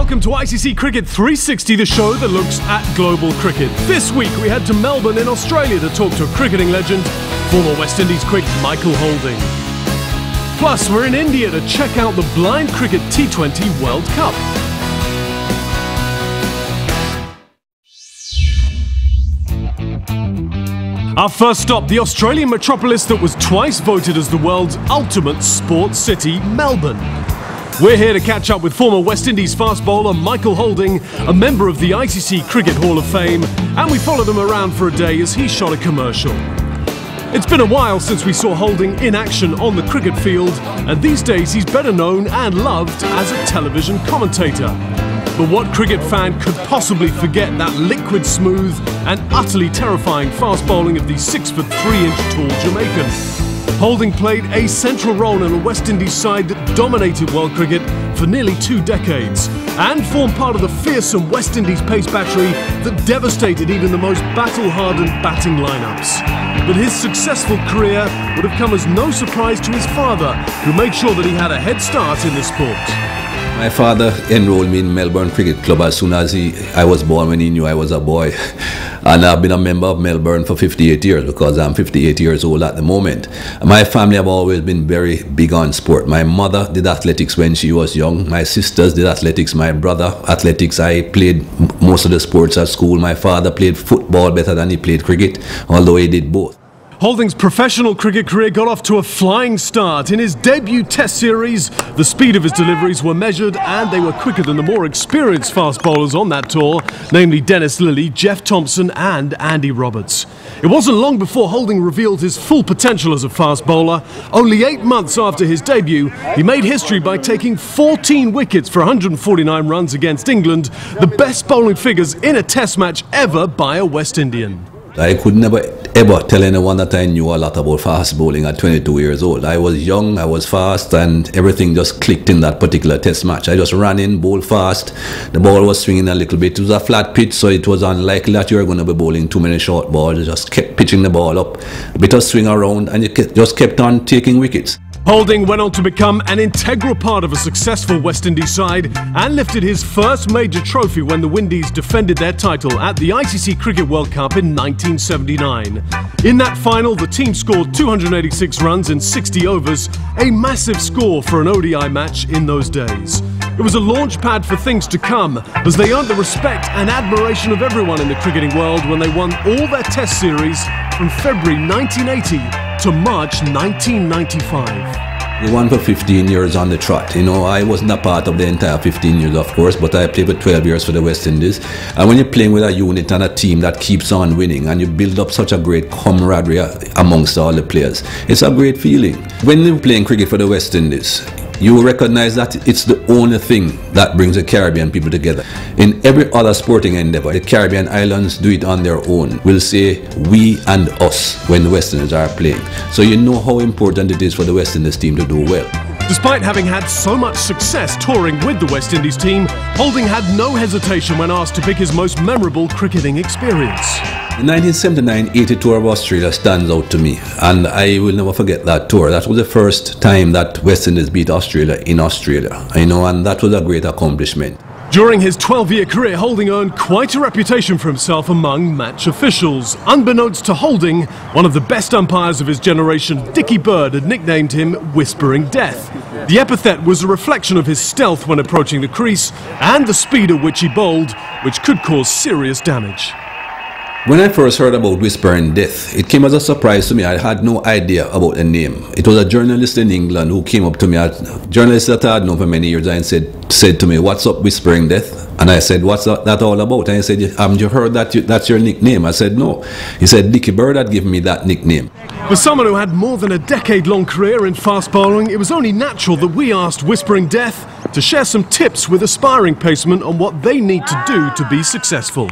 Welcome to ICC Cricket 360, the show that looks at global cricket. This week we head to Melbourne in Australia to talk to a cricketing legend, former West Indies quick Michael Holding. Plus, we're in India to check out the Blind Cricket T20 World Cup. Our first stop, the Australian metropolis that was twice voted as the world's ultimate sports city, Melbourne. We're here to catch up with former West Indies fast bowler Michael Holding, a member of the ICC Cricket Hall of Fame, and we followed him around for a day as he shot a commercial. It's been a while since we saw Holding in action on the cricket field, and these days he's better known and loved as a television commentator. But what cricket fan could possibly forget that liquid smooth and utterly terrifying fast bowling of the 6'3" tall Jamaican? Holding played a central role in a West Indies side that dominated world cricket for nearly 2 decades and formed part of the fearsome West Indies pace battery that devastated even the most battle-hardened batting lineups. But his successful career would have come as no surprise to his father, who made sure that he had a head start in the sport. My father enrolled me in Melbourne Cricket Club as soon as I was born, when he knew I was a boy. And I've been a member of Melbourne for 58 years because I'm 58 years old at the moment. My family have always been very big on sport. My mother did athletics when she was young. My sisters did athletics. My brother, athletics. I played most of the sports at school. My father played football better than he played cricket, although he did both. Holding's professional cricket career got off to a flying start. In his debut Test series, the speed of his deliveries were measured and they were quicker than the more experienced fast bowlers on that tour, namely Dennis Lillee, Jeff Thompson and Andy Roberts. It wasn't long before Holding revealed his full potential as a fast bowler. Only 8 months after his debut, he made history by taking 14 wickets for 149 runs against England, the best bowling figures in a Test match ever by a West Indian. I could never ever tell anyone that I knew a lot about fast bowling at 22 years old. I was young, I was fast, and everything just clicked in that particular Test match. I just ran in, bowled fast. The ball was swinging a little bit. It was a flat pitch, so it was unlikely that you were going to be bowling too many short balls. You just kept pitching the ball up, a bit of swing around, and you just kept on taking wickets. Holding went on to become an integral part of a successful West Indies side and lifted his first major trophy when the Windies defended their title at the ICC Cricket World Cup in 1979. In that final, the team scored 286 runs in 60 overs, a massive score for an ODI match in those days. It was a launch pad for things to come, as they earned the respect and admiration of everyone in the cricketing world when they won all their Test series from February 1980 to March 1995. We won for 15 years on the trot. You know, I wasn't a part of the entire 15 years, of course, but I played for 12 years for the West Indies. And when you're playing with a unit and a team that keeps on winning and you build up such a great camaraderie amongst all the players, it's a great feeling. When you're playing cricket for the West Indies, you recognize that it's the only thing that brings the Caribbean people together. In every other sporting endeavor, the Caribbean islands do it on their own. We'll say we and us when the West Indies are playing. So you know how important it is for the West Indies team to do well. Despite having had so much success touring with the West Indies team, Holding had no hesitation when asked to pick his most memorable cricketing experience. The 1979-80 tour of Australia stands out to me, and I will never forget that tour. That was the first time that West Indies beat Australia in Australia, you know, and that was a great accomplishment. During his 12-year career, Holding earned quite a reputation for himself among match officials. Unbeknownst to Holding, one of the best umpires of his generation, Dickie Bird, had nicknamed him Whispering Death. The epithet was a reflection of his stealth when approaching the crease and the speed at which he bowled, which could cause serious damage. When I first heard about Whispering Death, it came as a surprise to me. I had no idea about the name. It was a journalist in England who came up to me, a journalist that I had known for many years, and said to me, "What's up, Whispering Death?" And I said, "What's that all about?" And he said, "Haven't you heard that that's your nickname?" I said, "No." He said, "Dickie Bird had given me that nickname." For someone who had more than a decade-long career in fast bowling, it was only natural that we asked Whispering Death to share some tips with aspiring pacemen on what they need to do to be successful.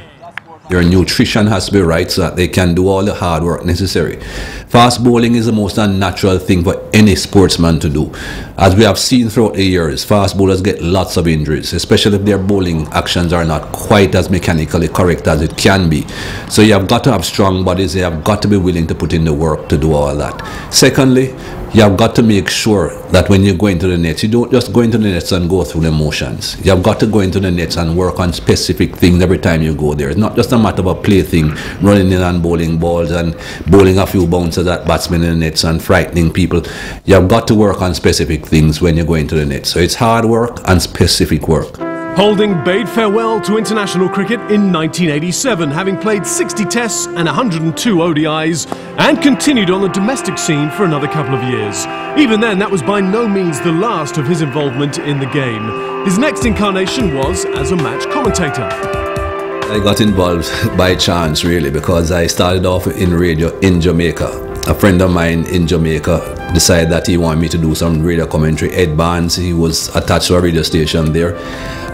Their nutrition has to be right so that they can do all the hard work necessary. Fast bowling is the most unnatural thing for any sportsman to do. As we have seen throughout the years, fast bowlers get lots of injuries, especially if their bowling actions are not quite as mechanically correct as it can be. So you have got to have strong bodies, you have got to be willing to put in the work to do all that. Secondly, you have got to make sure that when you go into the nets, you don't just go into the nets and go through the motions. You have got to go into the nets and work on specific things every time you go there. It's not just a matter of a plaything, running in and bowling balls and bowling a few bounces at batsmen in the nets and frightening people. You have got to work on specific things when you go into the nets. So it's hard work and specific work. Holding bade farewell to international cricket in 1987, having played 60 tests and 102 ODIs, and continued on the domestic scene for another couple of years. Even then, that was by no means the last of his involvement in the game. His next incarnation was as a match commentator. I got involved by chance, really, because I started off in radio in Jamaica. A friend of mine in Jamaica decided that he wanted me to do some radio commentary. Ed Barnes, he was attached to a radio station there.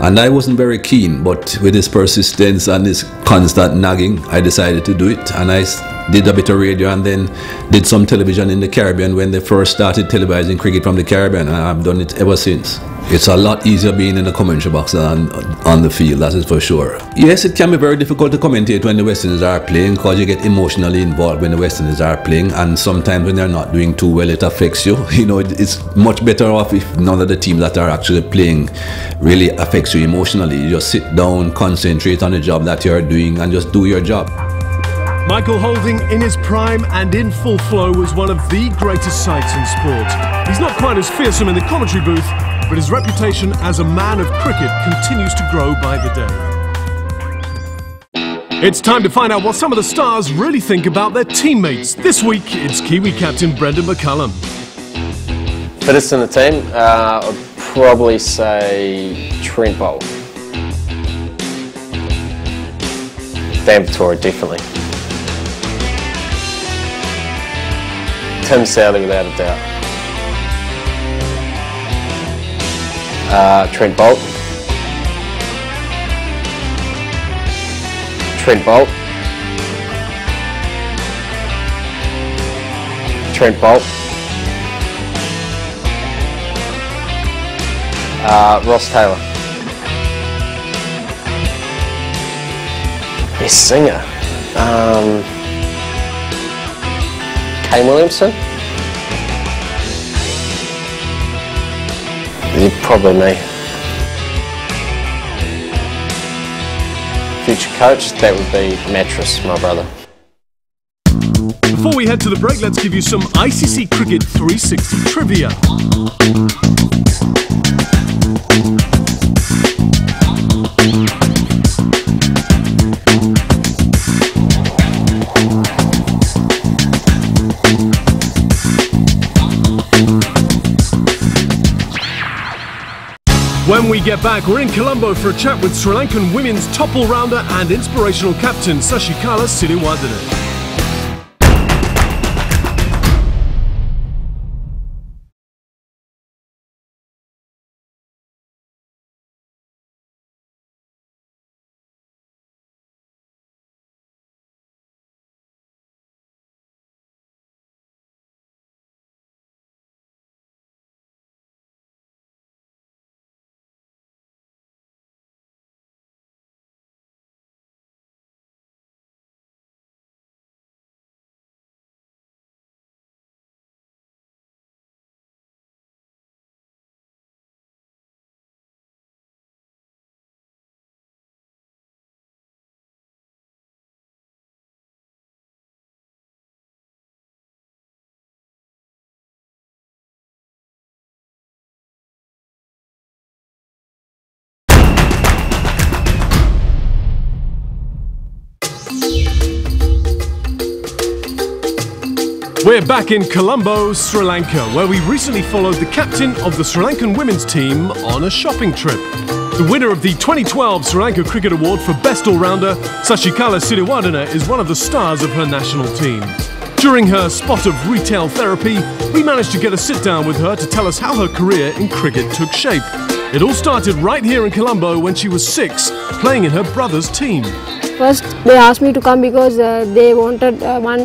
And I wasn't very keen, but with his persistence and his constant nagging, I decided to do it. And I did a bit of radio and then did some television in the Caribbean when they first started televising cricket from the Caribbean. And I've done it ever since. It's a lot easier being in the commentary box than on the field, that is for sure. Yes, it can be very difficult to commentate when the West Indies are playing, because you get emotionally involved when the West Indies are playing, and sometimes when they're not doing too well, it affects you. You know, it's much better off if none of the teams that are actually playing really affects you emotionally. You just sit down, concentrate on the job that you're doing, and just do your job. Michael Holding, in his prime and in full flow, was one of the greatest sights in sport. He's not quite as fearsome in the commentary booth, but his reputation as a man of cricket continues to grow by the day. It's time to find out what some of the stars really think about their teammates. This week, it's Kiwi captain Brendan McCullum. Fittest in the team, I'd probably say Trent Bolt. Dan Vittoria, definitely. Tim Southey, without a doubt. Trent Bolt. Trent Bolt. Trent Bolt. Ross Taylor. Best singer. Kane Williamson. Probably me. Future coach, that would be Mattress, my brother. Before we head to the break, let's give you some ICC Cricket 360 trivia. When we get back, we're in Colombo for a chat with Sri Lankan women's top all-rounder and inspirational captain Sashikala Siriwardene. We're back in Colombo, Sri Lanka, where we recently followed the captain of the Sri Lankan women's team on a shopping trip. The winner of the 2012 Sri Lanka Cricket Award for Best All-Rounder, Sashikala Siriwardene, is one of the stars of her national team. During her spot of retail therapy, we managed to get a sit-down with her to tell us how her career in cricket took shape. It all started right here in Colombo when she was 6, playing in her brother's team. First, they asked me to come because they wanted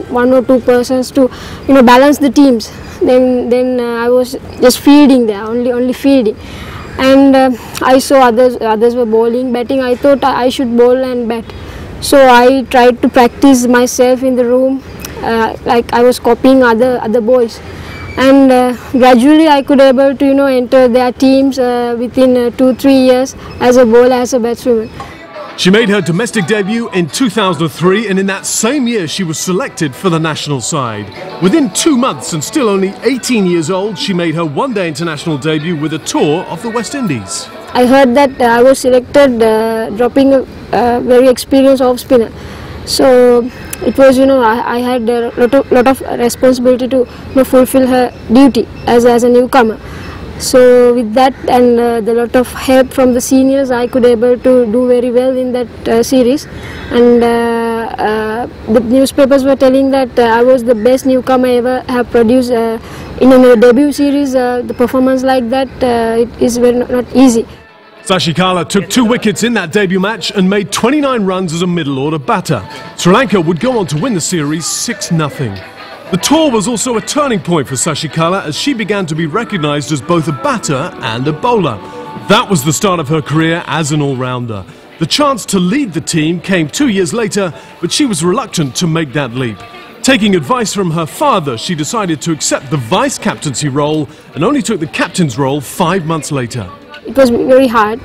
one or two persons to, balance the teams. Then I was just feeding there, only feeding, and I saw others were bowling, batting. I thought I should bowl and bat, so I tried to practice myself in the room, like I was copying other boys. and gradually I could able to enter their teams within 2-3 years as a bowler, as a batswoman. She made her domestic debut in 2003, and in that same year she was selected for the national side. Within 2 months, and still only 18 years old, she made her one-day international debut with a tour of the West Indies. I heard that I was selected dropping a very experienced off spinner. So it was, I had a lot of responsibility to fulfill her duty as a newcomer. So with that and the lot of help from the seniors, I could able to do very well in that series. And the newspapers were telling that I was the best newcomer ever have produced in a debut series. The performance like that, it is very not easy. Sashikala took 2 wickets in that debut match and made 29 runs as a middle order batter. Sri Lanka would go on to win the series 6-0. The tour was also a turning point for Sashikala as she began to be recognised as both a batter and a bowler. That was the start of her career as an all-rounder. The chance to lead the team came 2 years later, but she was reluctant to make that leap. Taking advice from her father, she decided to accept the vice-captaincy role and only took the captain's role 5 months later. It was very hard.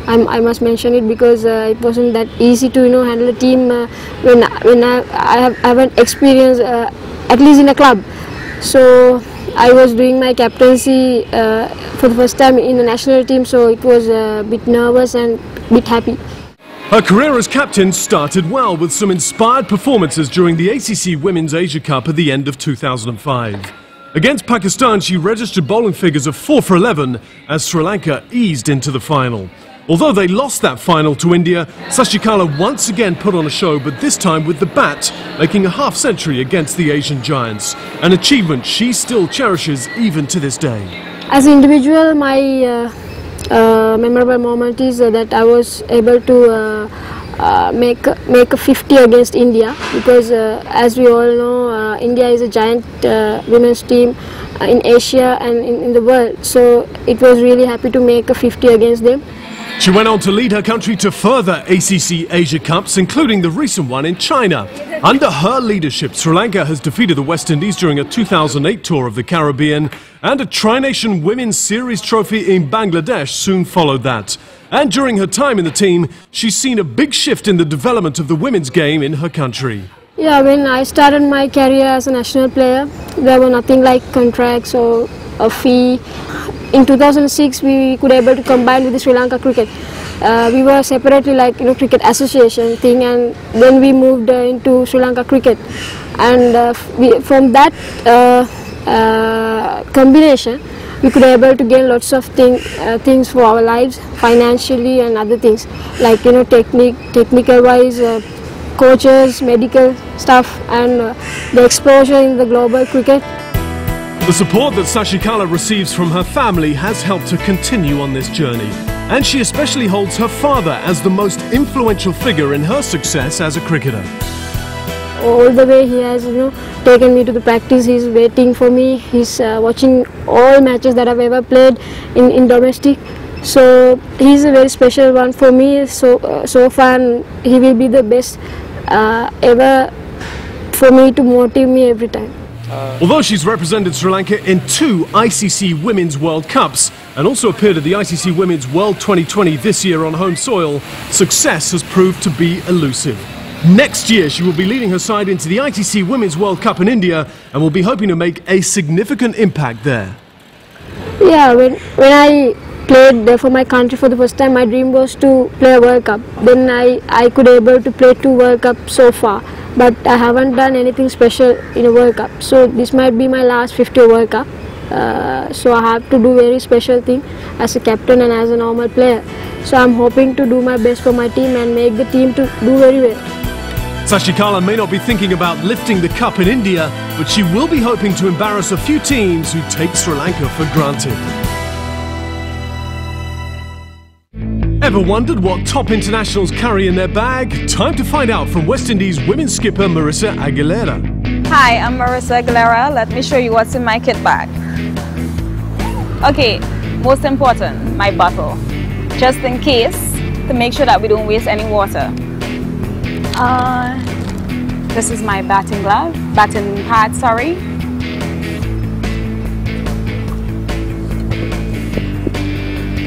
I must mention it because it wasn't that easy to handle a team when I haven't experienced at least in a club. So I was doing my captaincy for the first time in the national team, so it was a bit nervous and a bit happy. Her career as captain started well with some inspired performances during the ACC Women's Asia Cup at the end of 2005. Against Pakistan, she registered bowling figures of 4 for 11 as Sri Lanka eased into the final. Although they lost that final to India, Sashikala once again put on a show, but this time with the bat, making a half-century against the Asian giants, an achievement she still cherishes even to this day. As an individual, my memorable moment is that I was able to make a 50 against India, because as we all know, India is a giant women's team in Asia and in the world, so it was really happy to make a 50 against them. She went on to lead her country to further ACC Asia Cups, including the recent one in China. Under her leadership, Sri Lanka has defeated the West Indies during a 2008 tour of the Caribbean, and a Tri-Nation Women's Series trophy in Bangladesh soon followed that. And during her time in the team, she's seen a big shift in the development of the women's game in her country. Yeah, when I started my career as a national player, there were nothing like contracts or a fee. In 2006, we could able to combine with the Sri Lanka cricket. We were separately like cricket association thing, and then we moved into Sri Lanka cricket. And from that combination, we could able to gain lots of things for our lives, financially and other things like technical wise, coaches, medical stuff, and the exposure in the global cricket. The support that Sashikala receives from her family has helped her continue on this journey, and she especially holds her father as the most influential figure in her success as a cricketer. All the way he has taken me to the practice. He's waiting for me. He's watching all matches that I've ever played in domestic. So he's a very special one for me so far, and he will be the best ever for me to motivate me every time. Although she's represented Sri Lanka in 2 ICC Women's World Cups and also appeared at the ICC Women's World 2020 this year on home soil, success has proved to be elusive. Next year she will be leading her side into the ICC Women's World Cup in India and will be hoping to make a significant impact there. Yeah, when I played for my country for the first time, my dream was to play a World Cup. Then I could able to play 2 World Cups so far, but I haven't done anything special in a World Cup. So this might be my last 50 World Cup. So I have to do very special thing as a captain and as a normal player. So I'm hoping to do my best for my team and make the team to do very well. Sashikala may not be thinking about lifting the cup in India, but she will be hoping to embarrass a few teams who take Sri Lanka for granted. Ever wondered what top internationals carry in their bag? Time to find out from West Indies women's skipper Marissa Aguilera. Hi, I'm Marissa Aguilera. Let me show you what's in my kit bag. Okay, most important, my bottle. Just in case, to make sure that we don't waste any water. This is my batting pad, sorry.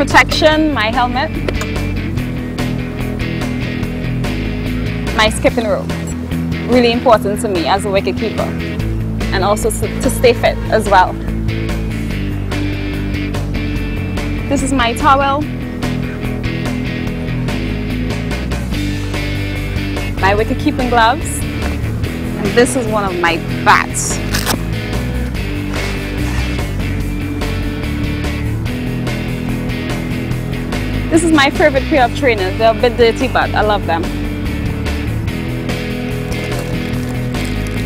protection, my helmet, my skipping rope. Really important to me as a wicketkeeper, and also to stay fit as well. This is my towel, my wicket-keeping gloves, and this is one of my bats. This is my favorite pair of trainers. They're a bit dirty, but I love them.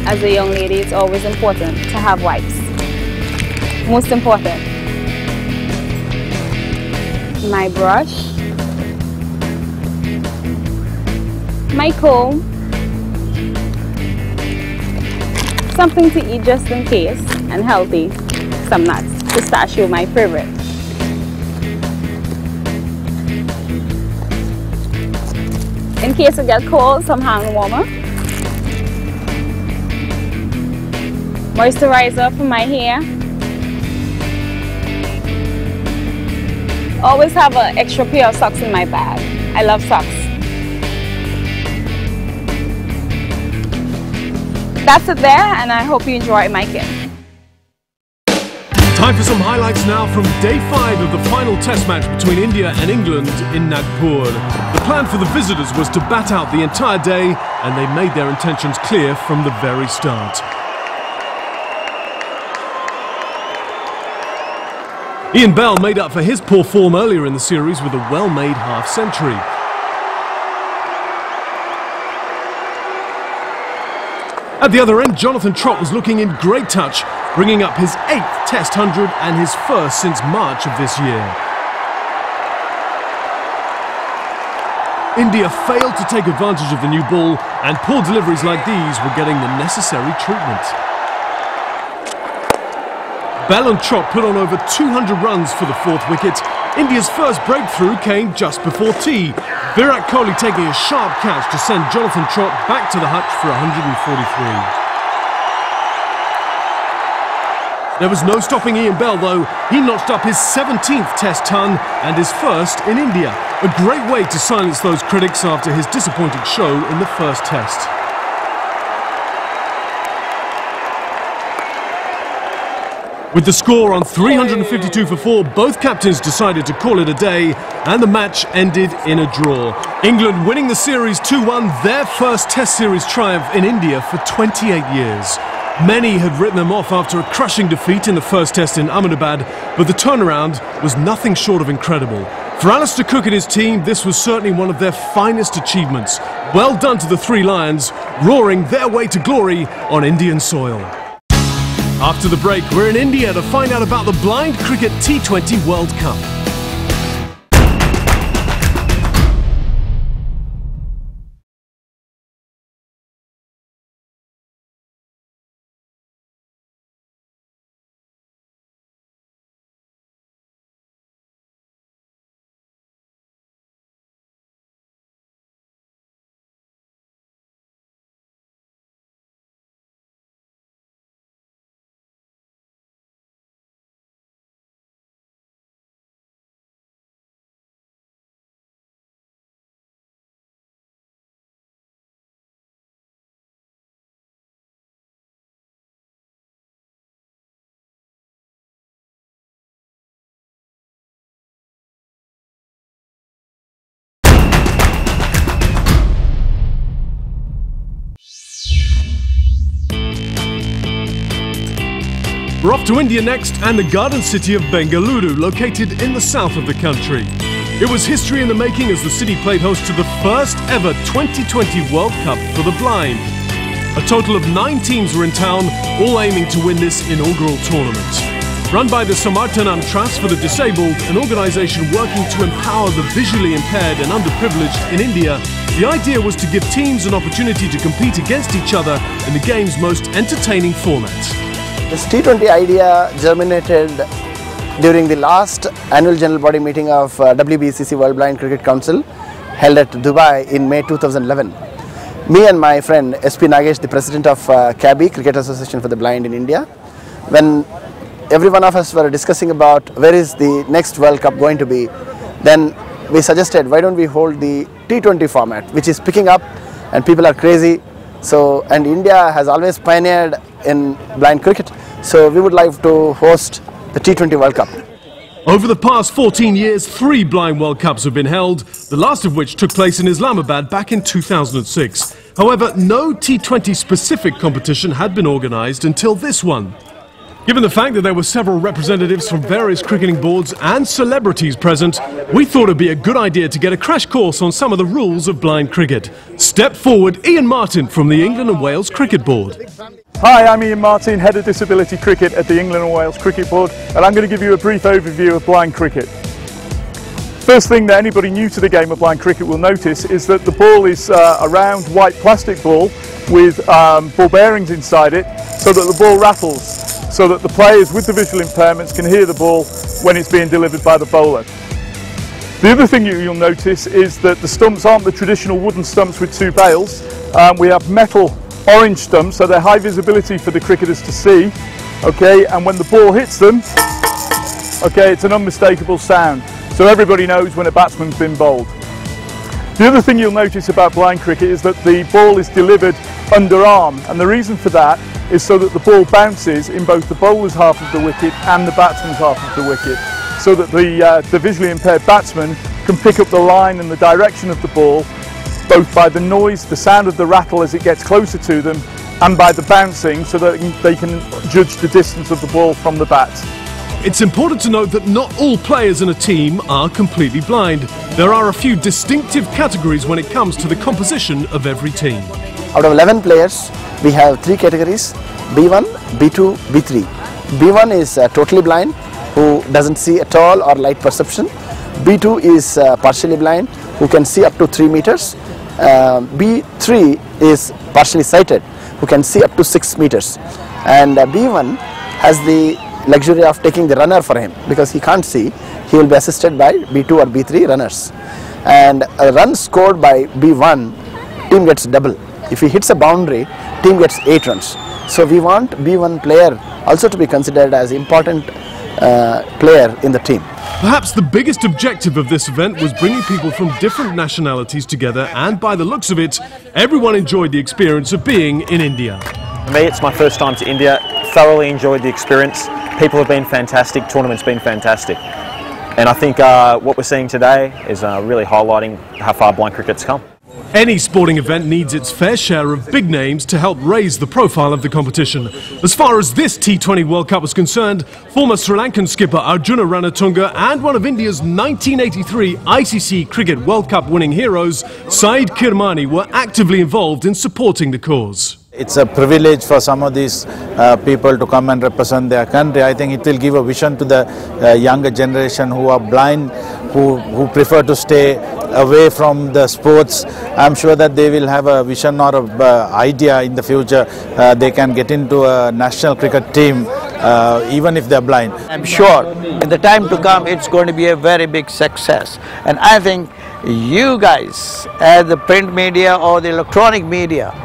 As a young lady, it's always important to have wipes. Most important. My brush, my comb, something to eat just in case, and healthy, some nuts. Pistachio, my favorite. In case it gets cold, some hand warmer. Moisturizer for my hair. Always have an extra pair of socks in my bag. I love socks. That's it there, and I hope you enjoy my kit. Time for some highlights now from day 5 of the final test match between India and England in Nagpur. The plan for the visitors was to bat out the entire day, and they made their intentions clear from the very start. Ian Bell made up for his poor form earlier in the series with a well-made half-century. At the other end, Jonathan Trott was looking in great touch, bringing up his 8th Test 100 and his first since March of this year. India failed to take advantage of the new ball, and poor deliveries like these were getting the necessary treatment. Bell and Trott put on over 200 runs for the 4th wicket. India's first breakthrough came just before tea. Virat Kohli taking a sharp catch to send Jonathan Trott back to the hutch for 143. There was no stopping Ian Bell though. He notched up his 17th Test ton and his first in India. A great way to silence those critics after his disappointing show in the first Test. With the score on 352 for 4, both captains decided to call it a day, and the match ended in a draw. England winning the series 2-1, their first Test series triumph in India for 28 years. Many had written them off after a crushing defeat in the first Test in Ahmedabad, but the turnaround was nothing short of incredible. For Alistair Cook and his team, this was certainly one of their finest achievements. Well done to the Three Lions, roaring their way to glory on Indian soil. After the break, we're in India to find out about the Blind Cricket T20 World Cup. We're off to India next, and the garden city of Bengaluru, located in the south of the country. It was history in the making as the city played host to the first ever 2020 World Cup for the blind. A total of 9 teams were in town, all aiming to win this inaugural tournament. Run by the Samarthanam Trust for the Disabled, an organisation working to empower the visually impaired and underprivileged in India, the idea was to give teams an opportunity to compete against each other in the game's most entertaining format. This T20 idea germinated during the last annual general body meeting of WBCC World Blind Cricket Council held at Dubai in May 2011. Me and my friend SP Nagesh, the president of CABI, Cricket Association for the Blind in India, when every one of us were discussing about where is the next World Cup going to be, then we suggested why don't we hold the T20 format, which is picking up and people are crazy. So, and India has always pioneered in blind cricket, so we would like to host the T20 World Cup. Over the past 14 years, 3 Blind World Cups have been held, the last of which took place in Islamabad back in 2006. However, no T20 specific competition had been organised until this one. Given the fact that there were several representatives from various cricketing boards and celebrities present, we thought it'd be a good idea to get a crash course on some of the rules of blind cricket. Step forward, Ian Martin from the England and Wales Cricket Board. Hi, I'm Ian Martin, Head of Disability Cricket at the England and Wales Cricket Board, and I'm going to give you a brief overview of blind cricket. First thing that anybody new to the game of blind cricket will notice is that the ball is a round white plastic ball with ball bearings inside it, so that the ball rattles, so that the players with the visual impairments can hear the ball when it's being delivered by the bowler. The other thing you'll notice is that the stumps aren't the traditional wooden stumps with 2 bails. We have metal orange stumps, so they're high visibility for the cricketers to see, okay, and when the ball hits them, okay, it's an unmistakable sound, so everybody knows when a batsman's been bowled. The other thing you'll notice about blind cricket is that the ball is delivered underarm, and the reason for that is so that the ball bounces in both the bowler's half of the wicket and the batsman's half of the wicket, so that the visually impaired batsman can pick up the line and the direction of the ball both by the noise, the sound of the rattle as it gets closer to them, and by the bouncing, so that they can judge the distance of the ball from the bat. It's important to note that not all players in a team are completely blind. There are a few distinctive categories when it comes to the composition of every team. Out of 11 players, we have 3 categories: B1, B2, B3. B1 is totally blind, who doesn't see at all or light perception. B2 is partially blind, who can see up to 3 meters. B3 is partially sighted, who can see up to 6 meters. And B1 has the luxury of taking the runner for him, because he can't see. He will be assisted by B2 or B3 runners. And a run scored by B1, team gets double. If he hits a boundary, team gets 8 runs. So we want B1 player also to be considered as important player in the team. Perhaps the biggest objective of this event was bringing people from different nationalities together, and by the looks of it, everyone enjoyed the experience of being in India. For me, it's my first time to India. Thoroughly enjoyed the experience. People have been fantastic, tournament's been fantastic. And I think what we're seeing today is really highlighting how far blind cricket's come. Any sporting event needs its fair share of big names to help raise the profile of the competition. As far as this T20 World Cup was concerned, former Sri Lankan skipper Arjuna Ranatunga and one of India's 1983 ICC Cricket World Cup winning heroes, Saeed Kirmani, were actively involved in supporting the cause. It's a privilege for some of these people to come and represent their country. I think it will give a vision to the younger generation who are blind, who prefer to stay away from the sports. I'm sure that they will have a vision or an idea in the future. They can get into a national cricket team even if they're blind. I'm sure in the time to come it's going to be a very big success. And I think you guys, as the print media or the electronic media,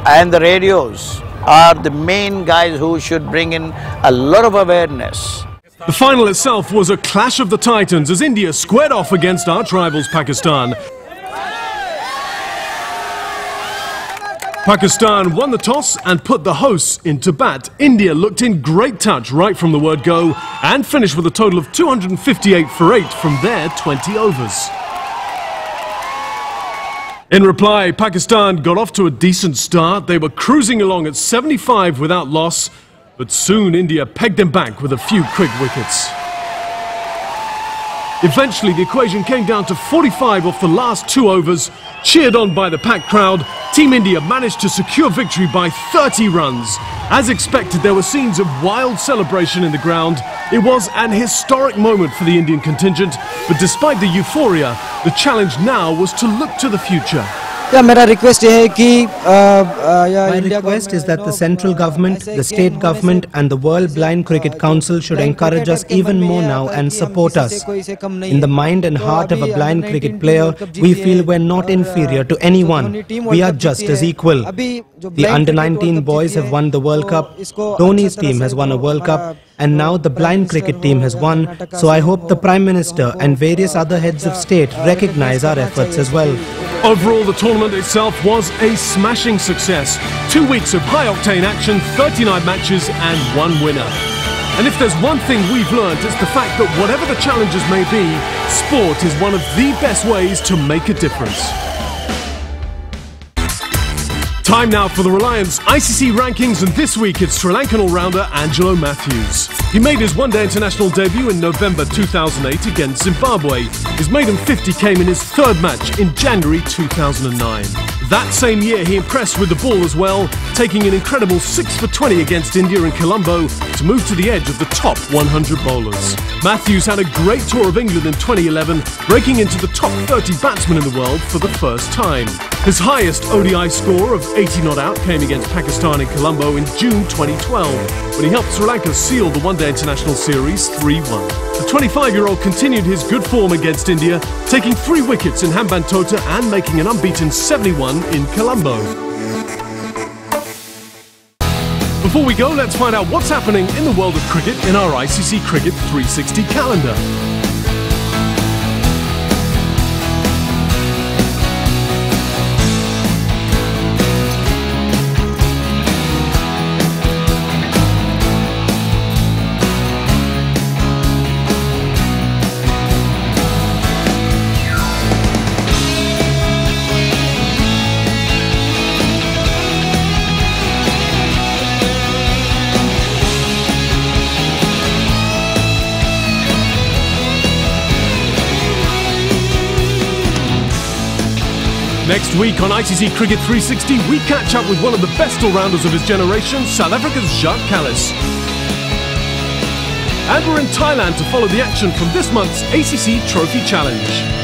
and the radios are the main guys who should bring in a lot of awareness. The final itself was a clash of the titans as India squared off against arch rivals Pakistan. Pakistan won the toss and put the hosts into bat. India looked in great touch right from the word go and finished with a total of 258 for 8 from their 20 overs. In reply, Pakistan got off to a decent start. They were cruising along at 75 without loss, but soon India pegged them back with a few quick wickets. Eventually, the equation came down to 45 off the last 2 overs. Cheered on by the packed crowd, Team India managed to secure victory by 30 runs. As expected, there were scenes of wild celebration in the ground. It was an historic moment for the Indian contingent, but despite the euphoria, the challenge now was to look to the future. मेरा request ये है कि My request is that the central government, the state government and the World Blind Cricket Council should encourage us even more now and support us. In the mind and heart of a blind cricket player, we feel we're not inferior to anyone. We are just as equal. The under-19 boys have won the World Cup, Dhoni's team has won a World Cup, and now the blind cricket team has won, so I hope the Prime Minister and various other heads of state recognize our efforts as well. Overall, the tournament itself was a smashing success. 2 weeks of high-octane action, 39 matches and 1 winner. And if there's one thing we've learned, it's the fact that whatever the challenges may be, sport is one of the best ways to make a difference. Time now for the Reliance ICC rankings, and this week it's Sri Lankan all-rounder Angelo Matthews. He made his one-day international debut in November 2008 against Zimbabwe. His maiden 50 came in his third match in January 2009. That same year he impressed with the ball as well, taking an incredible 6 for 20 against India in Colombo to move to the edge of the top 100 bowlers. Matthews had a great tour of England in 2011, breaking into the top 30 batsmen in the world for the first time. His highest ODI score of 80 not out came against Pakistan in Colombo in June 2012, when he helped Sri Lanka seal the one-day international series 3-1. The 25-year-old continued his good form against India, taking 3 wickets in Hambantota and making an unbeaten 71 in Colombo. Before we go, let's find out what's happening in the world of cricket in our ICC Cricket 360 calendar. Next week on ICC Cricket 360, we catch up with one of the best all-rounders of his generation, South Africa's Jacques Kallis. And we're in Thailand to follow the action from this month's ACC Trophy Challenge.